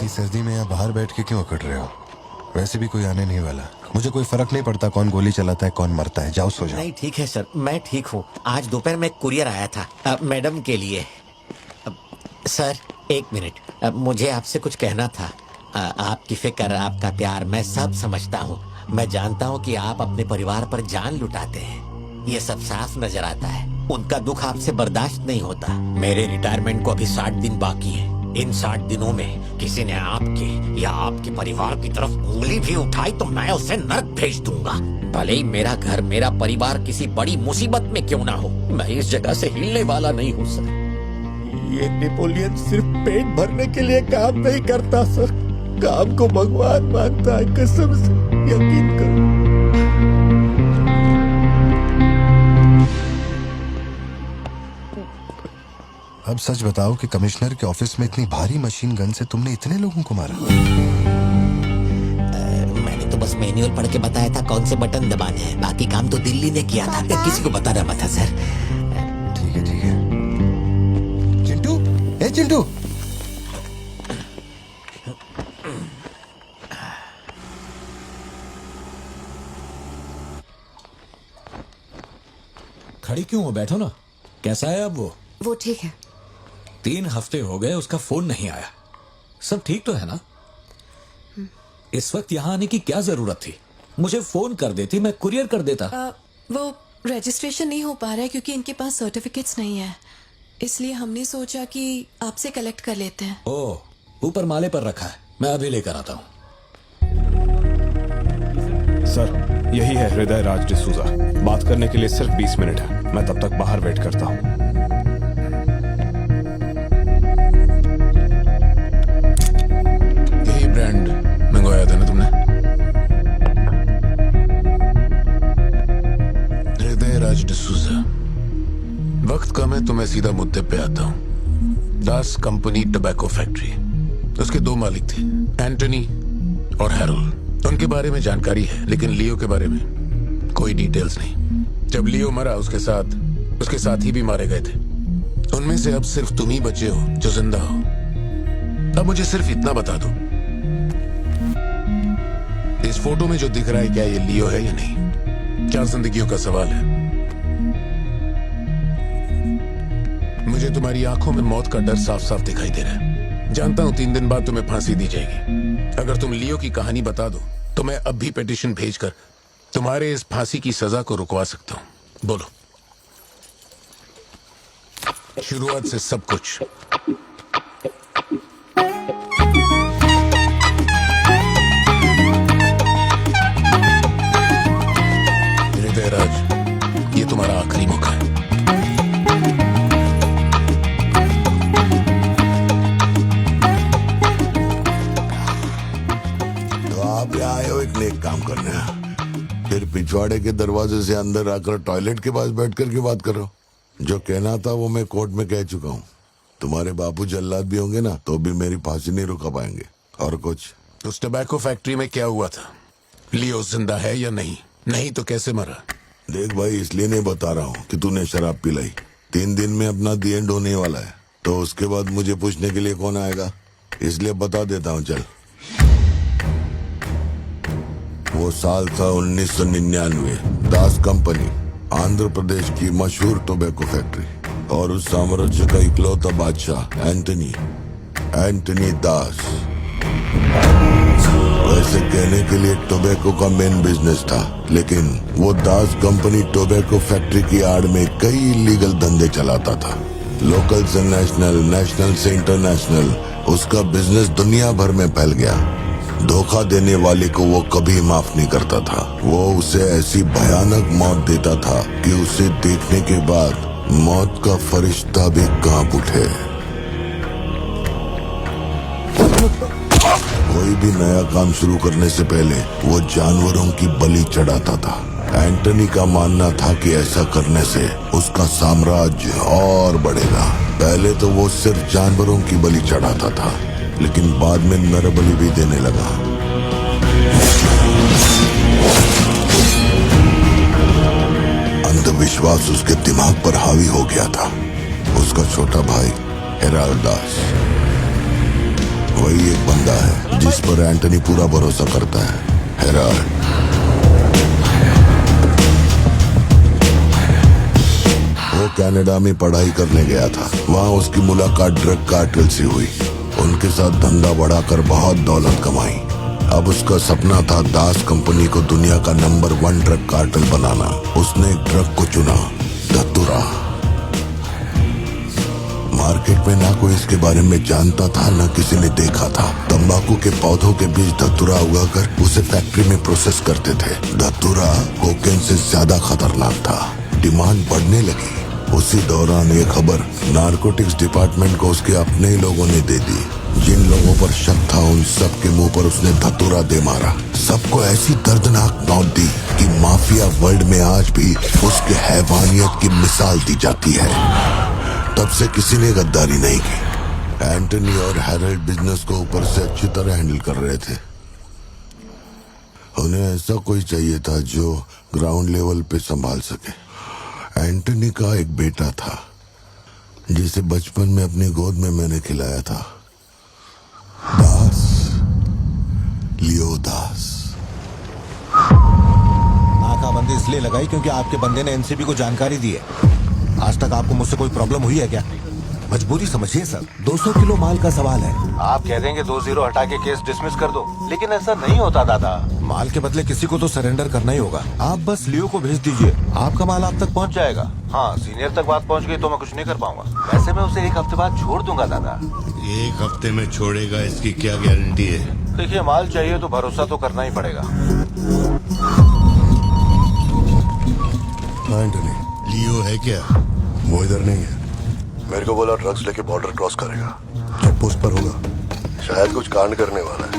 इतनी सर्दी में यहाँ बाहर बैठ के क्यों अकड़ रहे हो? वैसे भी कोई आने नहीं वाला। मुझे कोई फर्क नहीं पड़ता कौन गोली चलाता है कौन मरता है। जाओ सो जाओ। नहीं ठीक है सर, मैं ठीक हूँ। आज दोपहर में कुरियर आया था मैडम के लिए। सर एक मिनट, मुझे आपसे कुछ कहना था। आपकी फिक्र, आपका प्यार मैं सब समझता हूँ। मैं जानता हूँ कि आप अपने परिवार पर जान लुटाते हैं, ये सब साफ नजर आता है। उनका दुख आपसे बर्दाश्त नहीं होता। मेरे रिटायरमेंट को अभी 60 दिन बाकी है। इन 60 दिनों में किसी ने आपके या आपके परिवार की तरफ उंगली भी उठाई तो मैं उसे नर्क भेज दूंगा। भले ही मेरा घर, मेरा परिवार किसी बड़ी मुसीबत में क्यों ना हो, मैं इस जगह से हिलने वाला नहीं हूँ सर। ये नेपोलियन सिर्फ पेट भरने के लिए काम नहीं करता सर, काम को भगवान मानता है। कसम से यकीन करो। अब सच बताओ कि कमिश्नर के ऑफिस में इतनी भारी मशीन गन से तुमने इतने लोगों को मारा? मैंने तो बस मैनुअल पढ़ के बताया था कौन से बटन दबाने हैं। बाकी काम तो दिल्ली ने किया था, किसी को बताना मत था सर। ठीक है ठीक है। चिंटू, ए चिंटू, खड़ी क्यों हो? बैठो ना। कैसा है अब वो ठीक है। 3 हफ्ते हो गए, उसका फोन नहीं आया। सब ठीक तो है ना? इस वक्त यहाँ आने की क्या जरूरत थी? मुझे फोन कर देती, मैं कुरियर कर देता। वो रजिस्ट्रेशन नहीं हो पा रहा है क्योंकि इनके पास सर्टिफिकेट्स नहीं है, इसलिए हमने सोचा कि आपसे कलेक्ट कर लेते हैं। ओह, ऊपर माले पर रखा है, मैं अभी लेकर आता हूँ। सर यही है हृदय राज डिसूजा। बात करने के लिए सिर्फ 20 मिनट है, मैं तब तक बाहर वेट करता हूँ। यही ब्रांड मंगवाया था ना तुमने? हृदय राज डिसूजा। वक्त कम है तो मैं सीधा मुद्दे पे आता हूँ। दास कंपनी टबैको फैक्ट्री, उसके 2 मालिक थे, एंटनी और हैरोल्ड। उनके बारे में जानकारी है, लेकिन लियो के बारे में कोई डिटेल्स नहीं। जब लियो मरा, उसके साथी भी मारे गए थे। उनमें से अब सिर्फ तुम ही बचे हो जो जिंदा हो। अब मुझे सिर्फ इतना बता दो, इस फोटो में जो दिख रहा है क्या ये लियो है या नहीं? क्या जिंदगियों का सवाल है? मुझे तुम्हारी आंखों में मौत का डर साफ साफ दिखाई दे रहा है। जानता हूं 3 दिन बाद तुम्हें फांसी दी जाएगी। अगर तुम लियो की कहानी बता दो तो मैं अब भी पिटीशन भेजकर तुम्हारे इस फांसी की सजा को रुकवा सकता हूं। बोलो, शुरुआत से सब कुछ। हृदय राज, ये तुम्हारा आखिरी मौका है। तो आप यहाँ आए हो एक नेक काम करने, फिर पिछवाड़े के दरवाजे से अंदर आकर टॉयलेट के पास बैठ कर के बात करो। जो कहना था वो मैं कोर्ट में कह चुका हूँ। तुम्हारे बापू जल्लाद भी होंगे ना तो भी मेरी फांसी नहीं रुका पाएंगे। और कुछ? उस टबैको फैक्ट्री में क्या हुआ था? लियो जिंदा है या नहीं? नहीं तो कैसे मरा? देख भाई, इसलिए नहीं बता रहा हूँ कि तूने शराब पिलाई। 3 दिन में अपना दी एंड होने वाला है, तो उसके बाद मुझे पूछने के लिए कौन आएगा, इसलिए बता देता हूँ। चल, वो साल था 1999। दास कंपनी, आंध्र प्रदेश की मशहूर टोबैको फैक्ट्री, और उस साम्राज्य का इकलौता बादशाह एंटनी दास। वैसे कहने के लिए टोबैको का मेन बिजनेस था, लेकिन वो दास कंपनी टोबैको फैक्ट्री की आड़ में कई इलीगल धंधे चलाता था। लोकल से नेशनल, नेशनल से इंटरनेशनल, उसका बिजनेस दुनिया भर में फैल गया। धोखा देने वाले को वो कभी माफ नहीं करता था। वो उसे ऐसी भयानक मौत देता था कि उसे देखने के बाद मौत का फरिश्ता भी कांप उठे। कोई भी नया काम शुरू करने से पहले वो जानवरों की बलि चढ़ाता था। एंटनी का मानना था कि ऐसा करने से उसका साम्राज्य और बढ़ेगा। पहले तो वो सिर्फ जानवरों की बलि चढ़ाता था, लेकिन बाद में नर बलि भी देने लगा। अंधविश्वास उसके दिमाग पर हावी हो गया था। उसका छोटा भाई हेराल्ड दास, वही एक बंदा है जिस पर एंटनी पूरा भरोसा करता है, हेराल्ड। वो कनाडा में पढ़ाई करने गया था। वहाँ उसकी मुलाकात ड्रग कार्टेल से हुई। उनके साथ धंधा बढ़ाकर बहुत दौलत कमाई। अब उसका सपना था दास कंपनी को दुनिया का नंबर 1 ड्रग कार्टेल बनाना। उसने एक ड्रग को चुना, धतूरा। मार्केट में ना कोई इसके बारे में जानता था, ना किसी ने देखा था। तंबाकू के पौधों के बीच धतूरा उगाकर उसे फैक्ट्री में प्रोसेस करते थे। धतूरा कोकेन से ज्यादा खतरनाक था। डिमांड बढ़ने लगी। उसी दौरान ये खबर नारकोटिक्स डिपार्टमेंट को उसके अपने ही लोगों ने दे दी। जिन लोगों पर शक था उन सब के मुंह पर उसने धतूरा दे मारा। सबको ऐसी दर्दनाक मौत दी कि माफिया वर्ल्ड में आज भी उसके हैवानियत की मिसाल दी जाती है। तब से किसी ने गद्दारी नहीं की। एंटनी और हैरल्ड बिजनेस को ऊपर से अच्छी तरह हैंडल कर रहे थे। उन्हें ऐसा कोई चाहिए था जो ग्राउंड लेवल पे संभाल सके। एंटनी का एक बेटा था जिसे बचपन में अपनी गोद में मैंने खिलाया था, दास, लियो दास। नाकाबंदी इसलिए लगाई क्योंकि आपके बंदे ने एनसीबी को जानकारी दी है। आज तक आपको मुझसे कोई प्रॉब्लम हुई है क्या? मजबूरी समझिए सर, 200 किलो माल का सवाल है। आप कह देंगे 2-0 हटा के केस डिसमिस कर दो, लेकिन ऐसा नहीं होता दादा। माल के बदले किसी को तो सरेंडर करना ही होगा। आप बस लियो को भेज दीजिए, आपका माल आप तक पहुंच जाएगा। हाँ, सीनियर तक बात पहुंच गई तो मैं कुछ नहीं कर पाऊंगा। वैसे मैं उसे 1 हफ्ते बाद छोड़ दूंगा दादा। 1 हफ्ते में छोड़ेगा इसकी क्या गारंटी है? देखिए, माल चाहिए तो भरोसा तो करना ही पड़ेगा। एंटनी, लियो है क्या? वो इधर नहीं है। मेरे को बोला ड्रग्स लेके बॉर्डर क्रॉस करेगा, चेक पोस्ट पर होगा। शायद कुछ कांड करने वाला है।